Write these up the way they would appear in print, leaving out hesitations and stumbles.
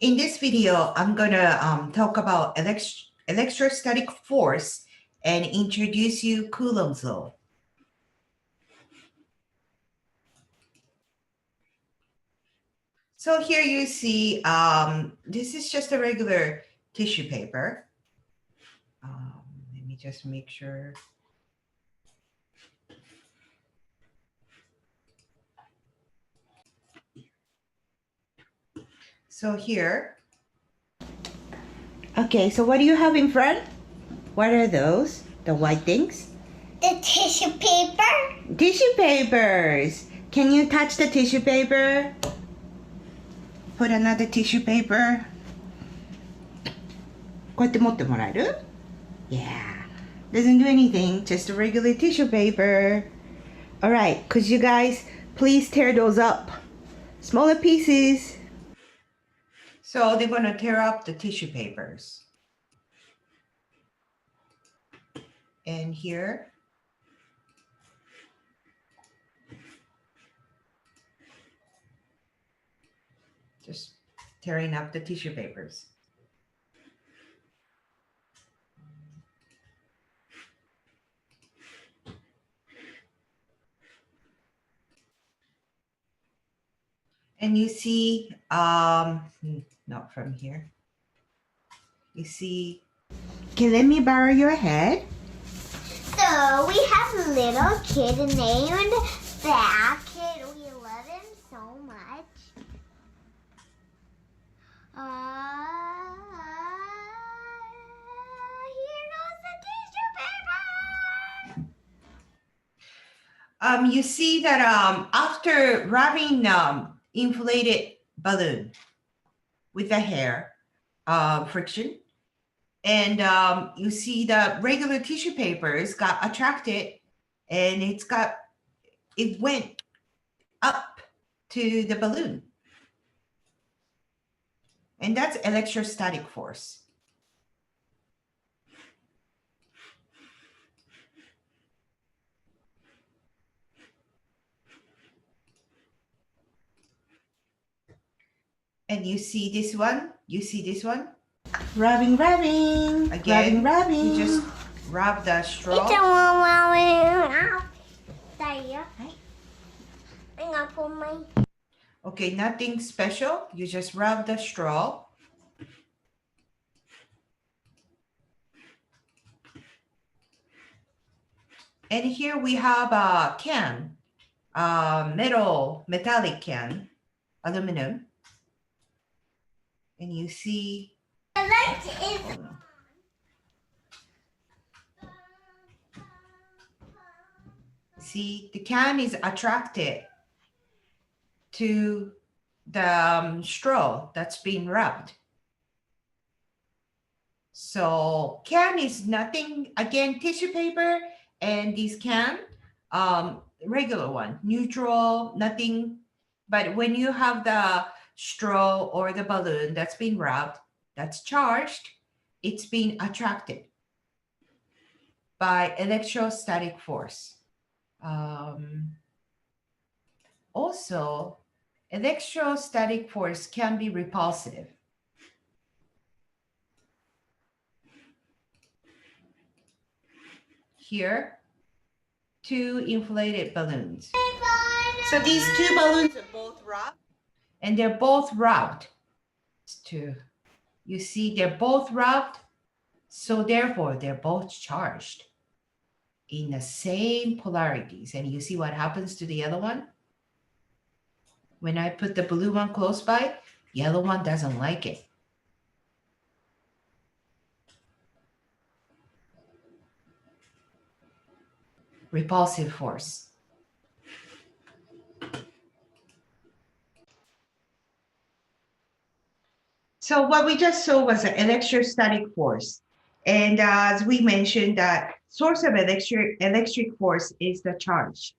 In this video, I'm gonna talk about electrostatic force and introduce you Coulomb's law. So here you see, this is just a regular tissue paper. Let me just make sure. So here. Okay, so what do you have in front? What are those? The white things? The tissue paper. Tissue papers. Can you touch the tissue paper? Put another tissue paper. こうやって持ってもらえる? Yeah. Doesn't do anything, just a regular tissue paper. Alright, could you guys please tear those up? Smaller pieces. So they're going to tear up the tissue papers. And here. Just tearing up the tissue papers. And you see, not from here. You see, okay, let me borrow your head. So we have a little kid named that kid. We love him so much. Here goes the tissue paper. You see that after rubbing inflated balloon with the hair friction, and you see the regular tissue papers got attracted, and it went up to the balloon. And that's electrostatic force. And you see this one? You see this one? Rubbing. Again, rubbing. You just rub the straw. I'm gonna pull my... Okay, nothing special. You just rub the straw. And here we have a can, metallic can, aluminum. And you see, The light is... see, the can is attracted to the straw that's being rubbed. So can is nothing, again, tissue paper, and this can, regular one, neutral, nothing. But when you have the straw or the balloon that's being rubbed, that's charged, it's being attracted by electrostatic force. Also, electrostatic force can be repulsive. Here, two inflated balloons. So these two balloons are both rubbed, and they're both rubbed. You see, they're both rubbed, so therefore they're both charged in the same polarities. And you see what happens to the other one? When I put the blue one close by, yellow one doesn't like it. Repulsive force. So what we just saw was an electrostatic force. And as we mentioned, that source of electric force is the charge.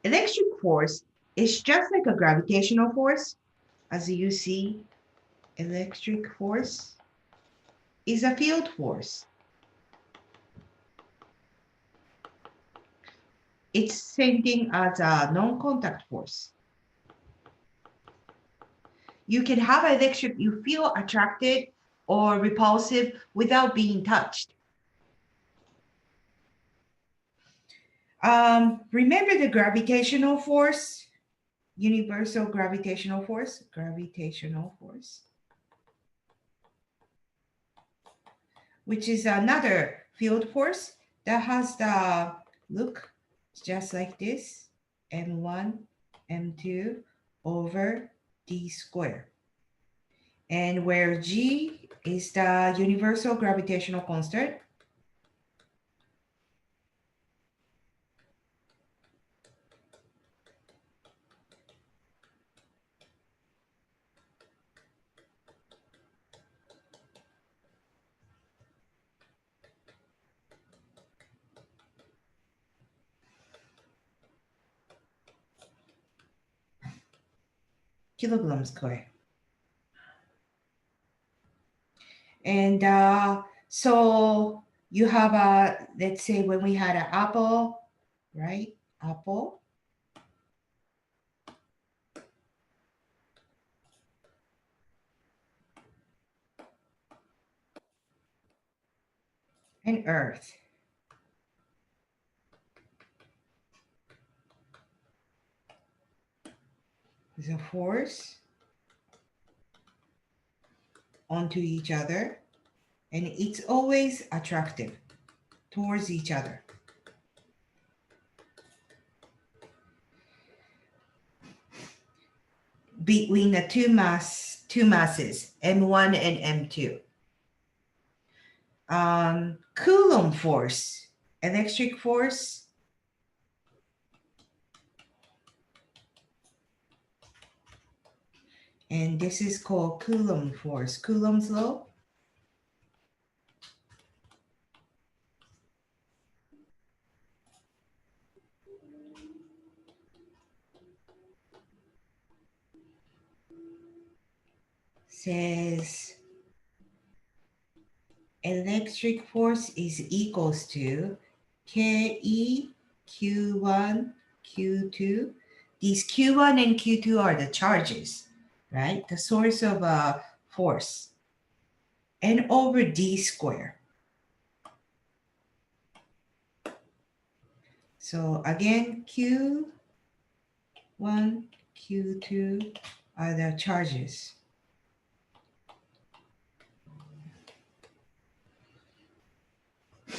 Electric force is just like a gravitational force. As you see, electric force is a field force. It's same thing as a non-contact force. You can have electric, you feel attracted or repulsive without being touched. Remember the gravitational force, universal gravitational force, which is another field force that has the look just like this, m1, m2 over d squared. And where g is the universal gravitational constant, kilogram square. And so you have a, let's say when we had an apple, right? Apple. And earth. There's a force onto each other, and it's always attractive towards each other. Between the two masses, M1 and M2. Coulomb force, electric force. And this is called Coulomb force, Coulomb's law. Says electric force is equals to Ke Q1, Q2. These Q1 and Q2 are the charges, right? The source of force. And over D squared. So again, Q1, Q2 are the charges.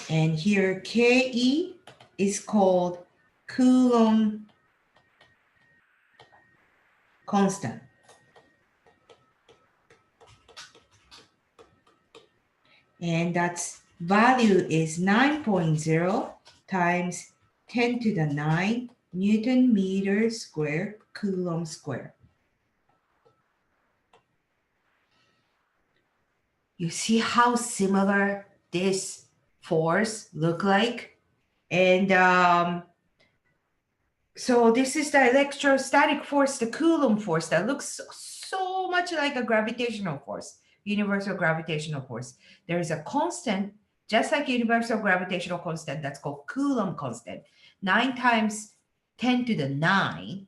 And here Ke is called Coulomb constant. And that's value is 9.0 times 10 to the 9 Newton meter square Coulomb square. You see how similar this force look like? And so this is the electrostatic force, the Coulomb force that looks so much like a gravitational force, universal gravitational force. There is a constant, just like universal gravitational constant, that's called Coulomb constant, 9 times 10 to the 9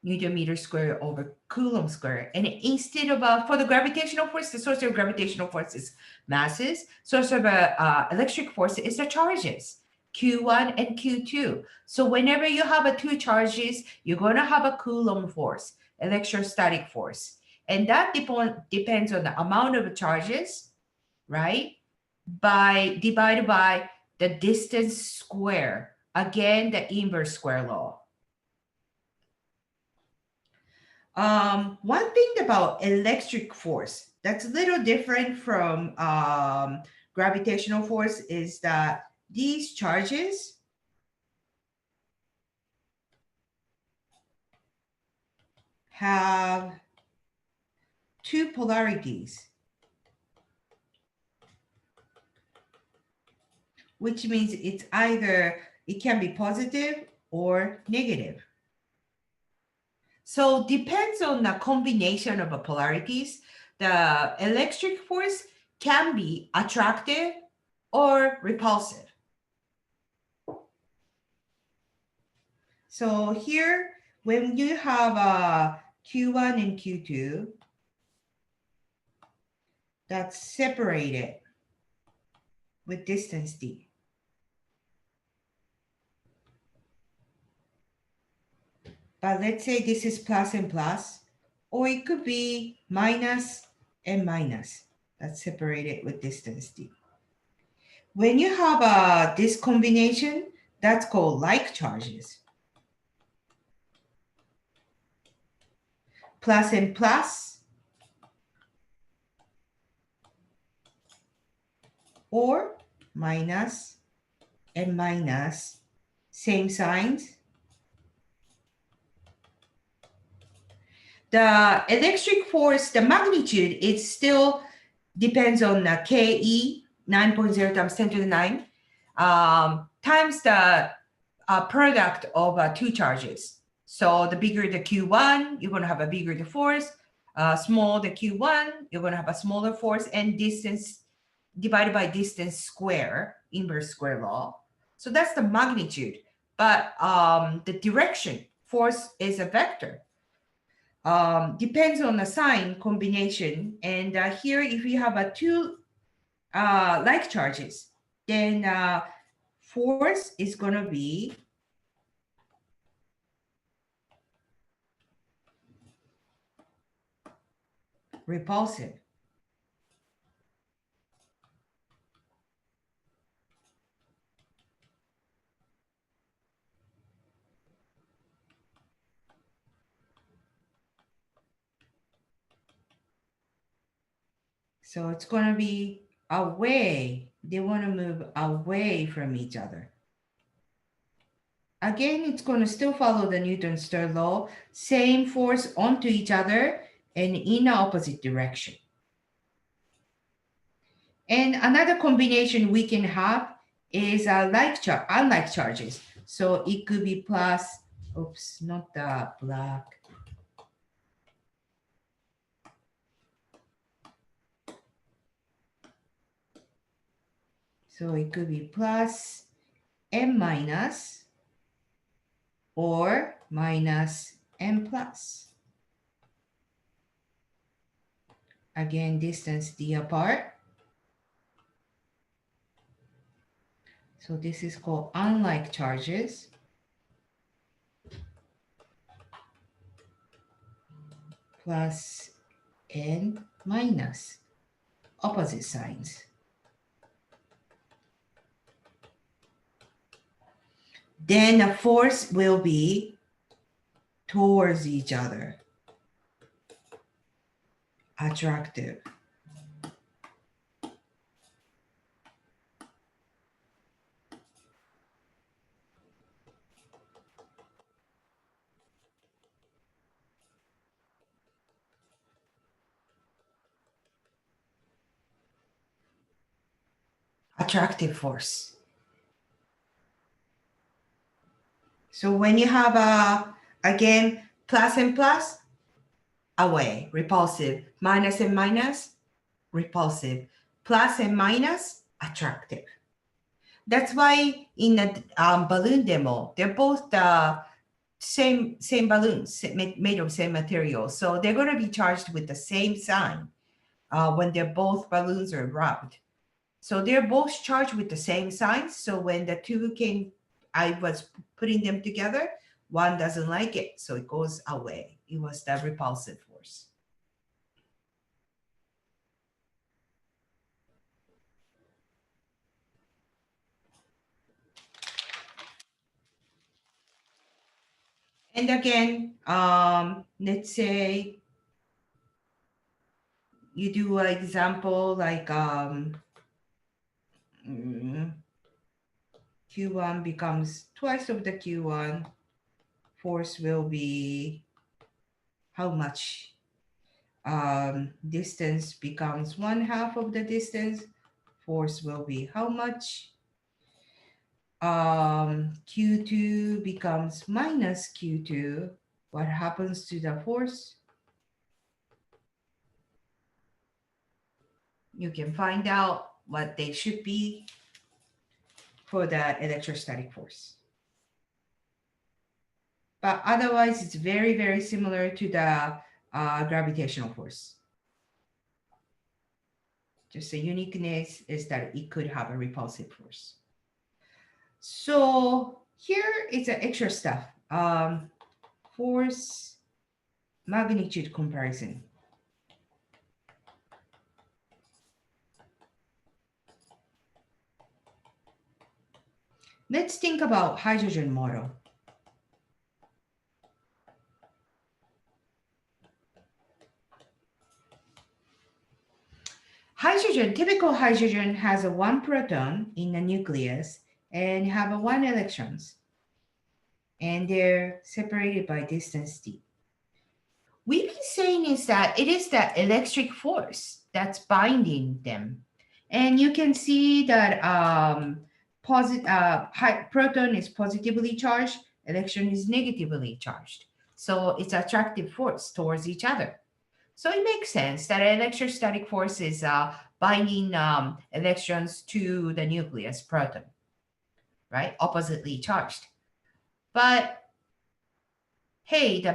Newton meter square over Coulomb square. And instead of, for the gravitational force, the source of gravitational force is masses. Source of electric force is the charges, Q1 and Q2. So whenever you have two charges, you're going to have a Coulomb force, electrostatic force. And that depends on the amount of charges, right? Divided by the distance square. Again, the inverse square law. One thing about electric force that's a little different from gravitational force is that these charges have two polarities, which means it's either, it can be positive or negative. So depends on the combination of the polarities. The electric force can be attractive or repulsive. So here, when you have Q1 and Q2, that's separated with distance d. But let's say this is plus and plus, or it could be minus and minus. That's separated with distance d. When you have this combination, that's called like charges. Plus and plus, or minus and minus, same signs. The electric force, the magnitude, it still depends on the KE, 9.0 times 10 to the 9, times the product of two charges. So the bigger the Q1, you're going to have a bigger the force. Small the Q1, you're going to have a smaller force, and distance divided by distance square, inverse square law. So that's the magnitude. But the direction, force is a vector. Depends on the sign combination. And here, if you have two like charges, then force is going to be repulsive. So it's going to be away. They want to move away from each other. Again, it's going to still follow the Newton's third law, same force onto each other and in the opposite direction. And another combination we can have is unlike charges. So it could be plus, oops, not the black. So it could be plus and minus, or minus and plus. Again, distance d apart. So this is called unlike charges. Plus and minus, opposite signs. Then the force will be towards each other. Attractive. Attractive force. So when you have again, plus and plus, away, repulsive. Minus and minus, repulsive. Plus and minus, attractive. That's why in the balloon demo, they're both the same balloons made of same material. So they're going to be charged with the same sign when they're both balloons are rubbed. So they're both charged with the same signs. So when the two came, I was putting them together, one doesn't like it, so it goes away. It was the repulsive force. And again, let's say you do an example like Q1 becomes twice of the Q1. Force will be how much? Distance becomes 1/2 of the distance. Force will be how much? Q2 becomes minus Q2. What happens to the force? You can find out what they should be for the electrostatic force. But otherwise, it's very, very similar to the gravitational force. Just a uniqueness is that it could have a repulsive force. So here is the extra stuff. Force magnitude comparison. Let's think about hydrogen model. Hydrogen, typical hydrogen has a one proton in the nucleus and have a one electrons, and they're separated by distance d. We've been saying is that it is the electric force that's binding them. And you can see that proton is positively charged, electron is negatively charged. So it's attractive force towards each other. So it makes sense that electrostatic force is binding electrons to the nucleus proton, right? Oppositely charged. But hey, the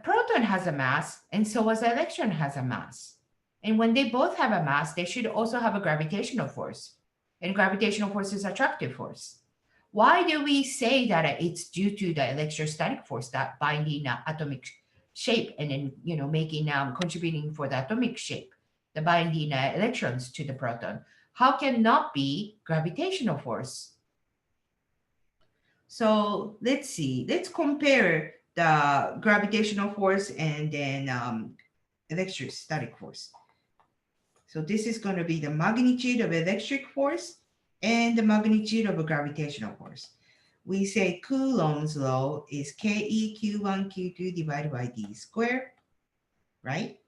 proton has a mass, and so does the electron has a mass. And when they both have a mass, they should also have a gravitational force. And gravitational force is attractive force. Why do we say that it's due to the electrostatic force that binding atomic shape and then making contributing for the atomic shape, the binding electrons to the proton? How can not be gravitational force? So let's see. Let's compare the gravitational force and then electrostatic force. So this is going to be the magnitude of electric force and the magnitude of a gravitational force. We say Coulomb's law is KE Q1 Q2 divided by d squared, right?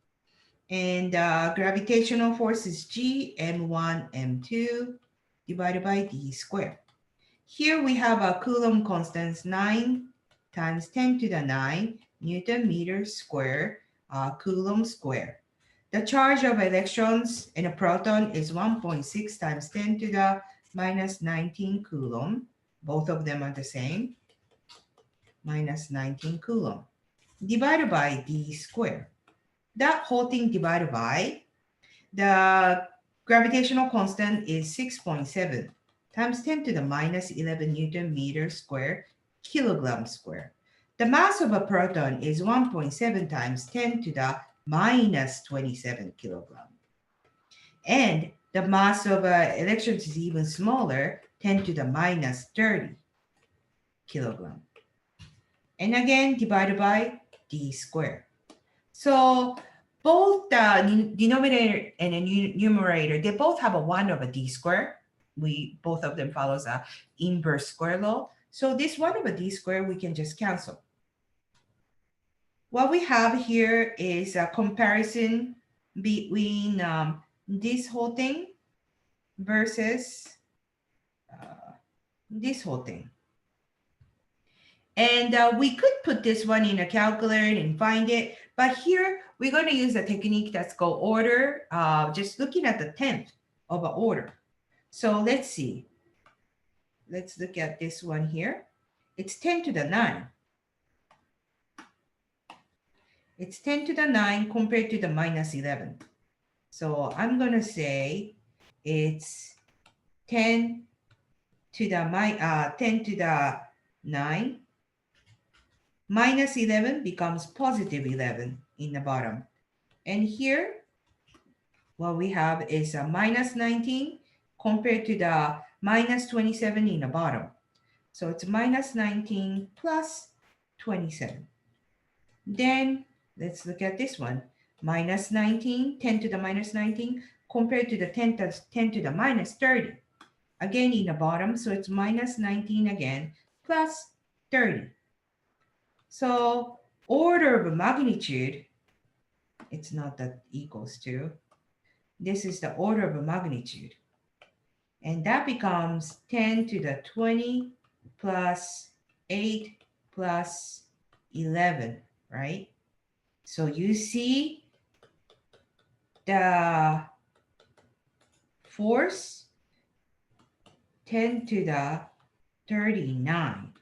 And gravitational force is G M1 M2 divided by d squared. Here we have a Coulomb constant 9 times 10 to the 9 Newton meter square Coulomb square. The charge of electrons in a proton is 1.6 times 10 to the minus 19 Coulomb. Both of them are the same. Minus 19 Coulomb. Divided by d squared. That whole thing divided by the gravitational constant is 6.7 times 10 to the minus 11 Newton meter square kilogram square. The mass of a proton is 1.7 times 10 to the minus 27 kilogram. And the mass of electrons is even smaller, 10 to the minus 30 kilogram. And again, divided by d squared. So both the denominator and the numerator, they both have a 1 over d squared. Both of them follows a inverse square law. So this 1 over d squared, we can just cancel. What we have here is a comparison between this whole thing versus this whole thing. And we could put this one in a calculator and find it. But here, we're going to use a technique that's called order, just looking at the 10th of an order. So let's see. Let's look at this one here. It's 10 to the 9. It's 10 to the 9 compared to the minus 11. So I'm going to say it's 10 to the 9. Minus 11 becomes positive 11 in the bottom. And here, what we have is a minus 19 compared to the minus 27 in the bottom. So it's minus 19 plus 27. Then let's look at this one. Minus 19, 10 to the minus 19 compared to the 10 to the minus 30. Again in the bottom, so it's minus 19 again plus 30. So order of magnitude, it's not that equals to. This is the order of magnitude. And that becomes 10 to the 20 plus 8 plus 11, right? So you see the force 10 to the 39.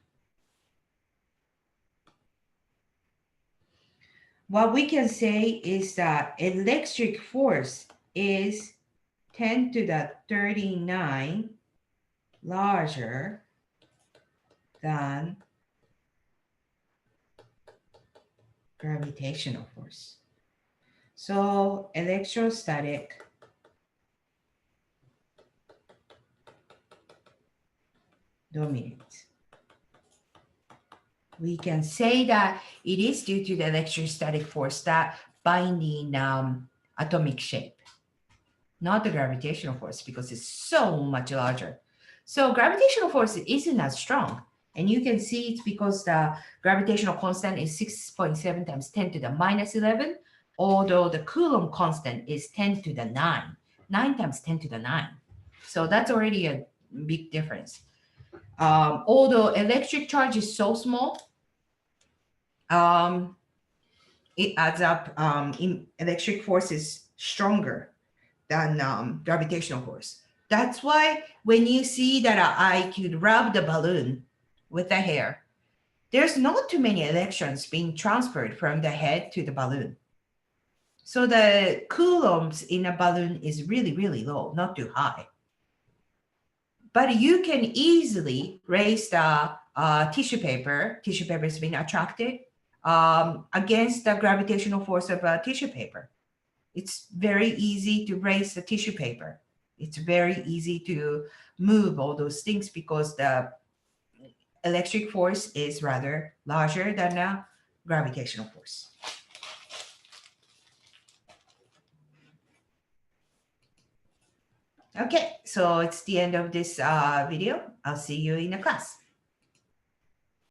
What we can say is that electric force is 10 to the 39 larger than gravitational force. So electrostatic dominant. We can say that it is due to the electrostatic force that binding atomic shape, not the gravitational force, because it's so much larger. So gravitational force isn't as strong. And you can see it's because the gravitational constant is 6.7 times 10 to the minus 11, although the Coulomb constant is 10 to the 9, 9 times 10 to the 9. So that's already a big difference. Although electric charge is so small, it adds up. In electric force is stronger than gravitational force. That's why when you see that I could rub the balloon with the hair, there's not too many electrons being transferred from the head to the balloon. So the coulombs in a balloon is really, really low, not too high. But you can easily raise the tissue paper. Tissue paper is being attracted against the gravitational force of tissue paper. It's very easy to raise the tissue paper. It's very easy to move all those things because the electric force is rather larger than the gravitational force. Okay, so it's the end of this video. I'll see you in the class.